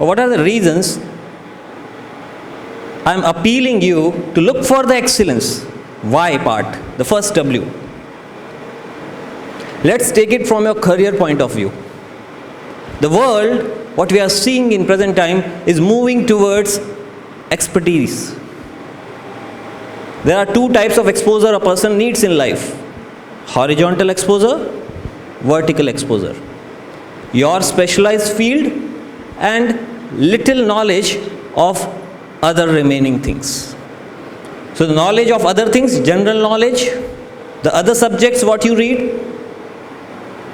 or what are the reasons I'm appealing you to look for the excellence? Why part, the first W. Let's take it from your career point of view. The world, what we are seeing in present time, is moving towards expertise. There are two types of exposure a person needs in life: horizontal exposure, vertical exposure. Your specialized field and little knowledge of other remaining things. So the knowledge of other things, general knowledge, the other subjects what you read,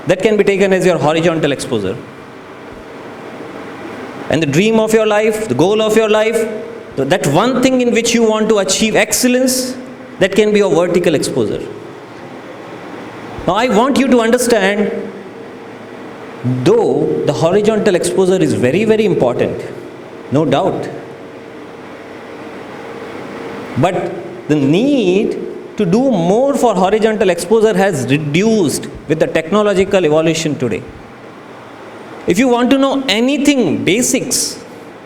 that can be taken as your horizontal exposure. And the dream of your life, the goal of your life, that one thing in which you want to achieve excellence, that can be your vertical exposure. Now I want you to understand, though the horizontal exposure is very, very important, no doubt, but the need to do more for horizontal exposure has reduced with the technological evolution today. If you want to know anything, basics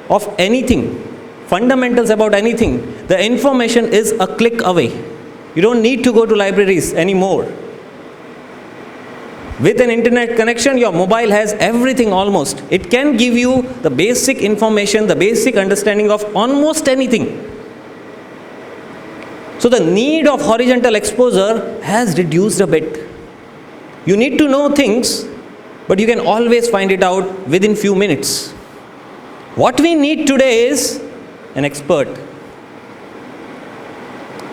of anything, fundamentals about anything, the information is a click away. You don't need to go to libraries anymore. With an internet connection, your mobile has everything almost. It can give you the basic information, the basic understanding of almost anything. So the need of horizontal exposure has reduced a bit. You need to know things, but you can always find it out within few minutes. What we need today is an expert.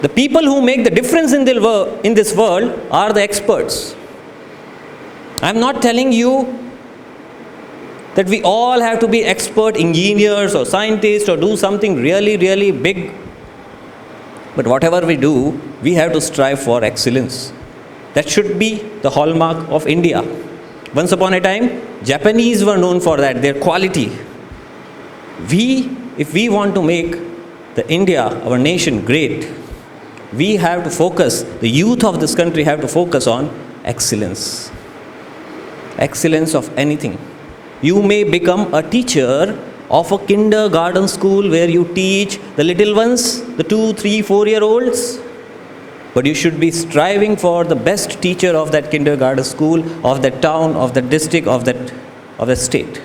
The people who make the difference in this world are the experts. I'm not telling you that we all have to be expert engineers or scientists or do something really, really big. But whatever we do, we have to strive for excellence. That should be the hallmark of India. Once upon a time, Japanese were known for that, their quality. If we want to make the India, our nation, great, we have to focus, the youth of this country have to focus on excellence. Excellence of anything. You may become a teacher of a kindergarten school where you teach the little ones, the 2, 3, 4-year-olds, but you should be striving for the best teacher of that kindergarten school, of that town, of that district, of that state.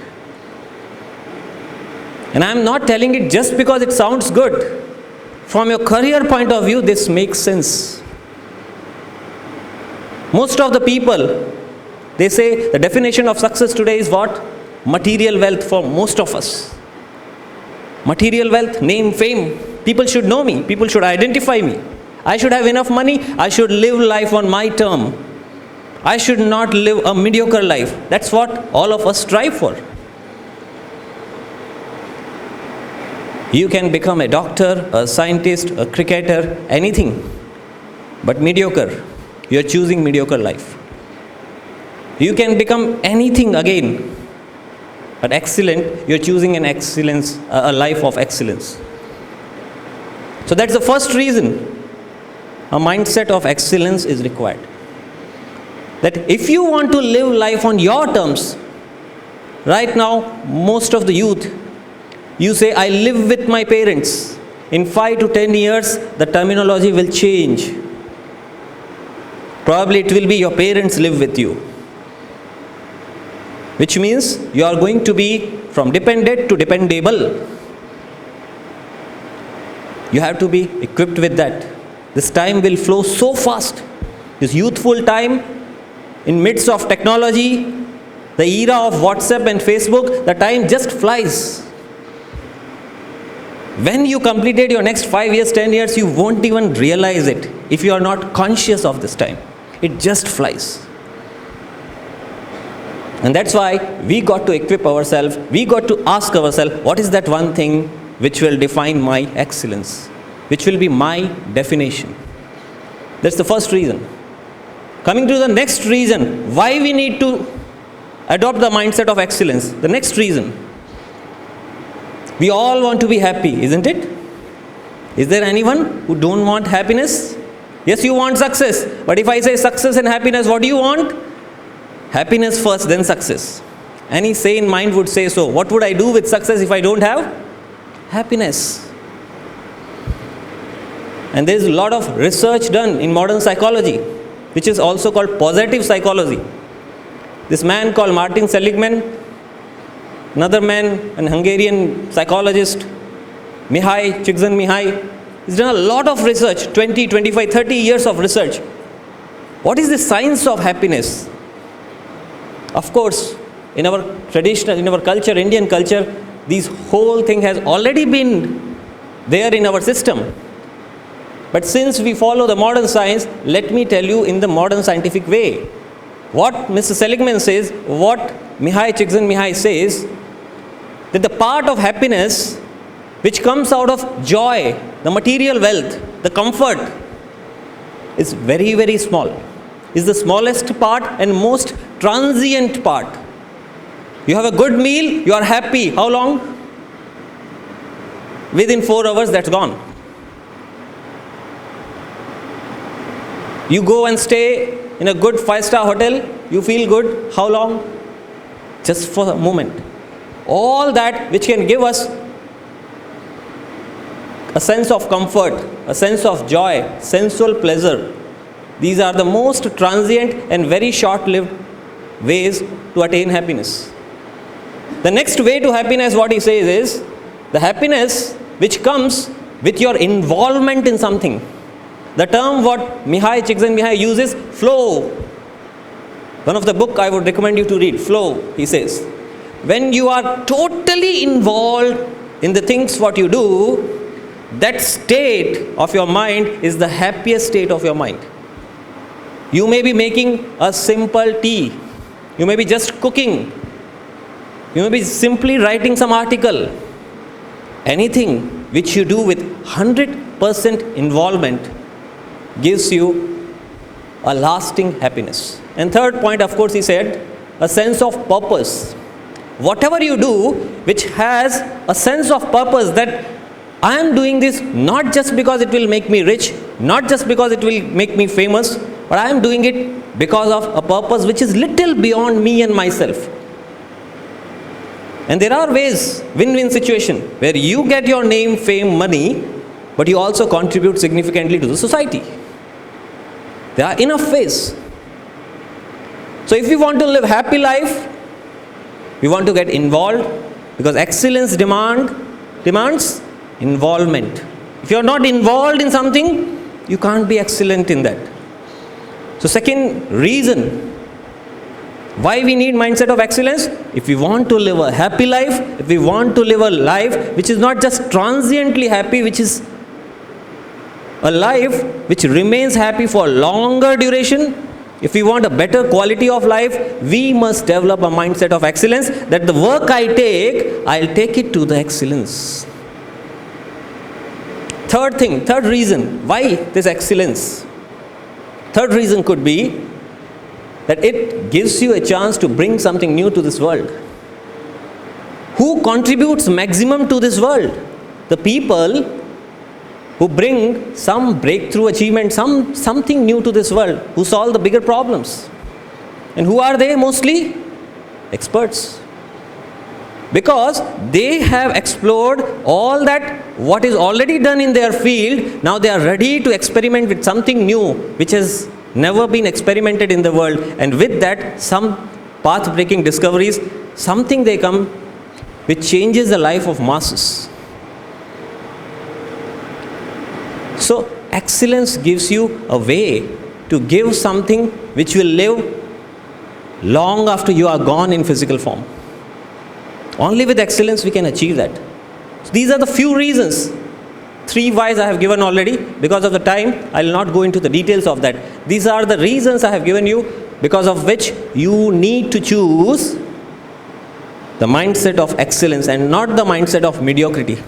And I am not telling it just because it sounds good. From your career point of view, this makes sense. Most of the people, they say the definition of success today is what? Material wealth for most of us. Material wealth, name, fame. People should know me. People should identify me. I should have enough money. I should live life on my term. I should not live a mediocre life. That's what all of us strive for. You can become a doctor, a scientist, a cricketer, anything. But mediocre. You are choosing mediocre life. You can become anything again. But excellent, you are choosing an excellence, a life of excellence. So that's the first reason. A mindset of excellence is required. That if you want to live life on your terms, right now, most of the youth, you say, I live with my parents. In 5 to 10 years, the terminology will change. Probably it will be your parents live with you. Which means you are going to be from dependent to dependable. You have to be equipped with that. This time will flow so fast. This youthful time, in midst of technology, the era of WhatsApp and Facebook, the time just flies. When you completed your next 5 years, 10 years, you won't even realize it if you are not conscious of this time. It just flies. And that's why we got to equip ourselves, we got to ask ourselves, what is that one thing which will define my excellence? Which will be my definition? That's the first reason. Coming to the next reason, why we need to adopt the mindset of excellence. The next reason. We all want to be happy, isn't it? Is there anyone who don't want happiness? Yes, you want success. But if I say success and happiness, what do you want? Happiness first, then success. Any sane mind would say so. What would I do with success if I don't have happiness? And there is a lot of research done in modern psychology, which is also called positive psychology. This man called Martin Seligman, another man, an Hungarian psychologist, Mihai Csikszentmihalyi, he's done a lot of research, 20, 25, 30 years of research. What is the science of happiness? Of course, in our traditional, in our culture, Indian culture, this whole thing has already been there in our system. But since we follow the modern science, let me tell you in the modern scientific way. What Mr. Seligman says, what Mihai Csikszentmihalyi says, that the part of happiness which comes out of joy, the material wealth, the comfort, is very, very small. Is the smallest part and most transient part. You have a good meal, you are happy. How long? Within 4 hours, that's gone. You go and stay in a good 5-star hotel, you feel good. How long? Just for a moment. All that which can give us a sense of comfort, a sense of joy, sensual pleasure, these are the most transient and very short-lived ways to attain happiness. The next way to happiness, what he says is, the happiness which comes with your involvement in something. The term what Mihai Csikszentmihalyi uses, flow. One of the book I would recommend you to read, Flow, he says. When you are totally involved in the things what you do, that state of your mind is the happiest state of your mind. You may be making a simple tea. You may be just cooking. You may be simply writing some article. Anything which you do with 100% involvement gives you a lasting happiness. And third point, of course, he said, a sense of purpose. Whatever you do which has a sense of purpose, that I am doing this not just because it will make me rich, not just because it will make me famous, but I am doing it because of a purpose which is little beyond me and myself. And there are ways, win-win situation, where you get your name, fame, money, but you also contribute significantly to the society. There are enough ways. So if you want to live a happy life, we want to get involved, because excellence demands involvement. If you are not involved in something, you can't be excellent in that. So second reason why we need mindset of excellence, if we want to live a happy life, if we want to live a life which is not just transiently happy, which is a life which remains happy for longer duration, if we want a better quality of life, we must develop a mindset of excellence, that the work I take, I'll take it to the excellence. Third reason why this excellence. Third reason could be that it gives you a chance to bring something new to this world. Who contributes maximum to this world? The people who bring some breakthrough achievement, something new to this world, who solve the bigger problems. And who are they mostly? Experts. Because they have explored all that what is already done in their field, now they are ready to experiment with something new which has never been experimented in the world, and with that some path-breaking discoveries, something they come which changes the life of masses. So excellence gives you a way to give something which will live long after you are gone in physical form. Only with excellence we can achieve that. So these are the few reasons. 3 whys I have given already. Because of the time, I will not go into the details of that. These are the reasons I have given you, because of which you need to choose the mindset of excellence and not the mindset of mediocrity.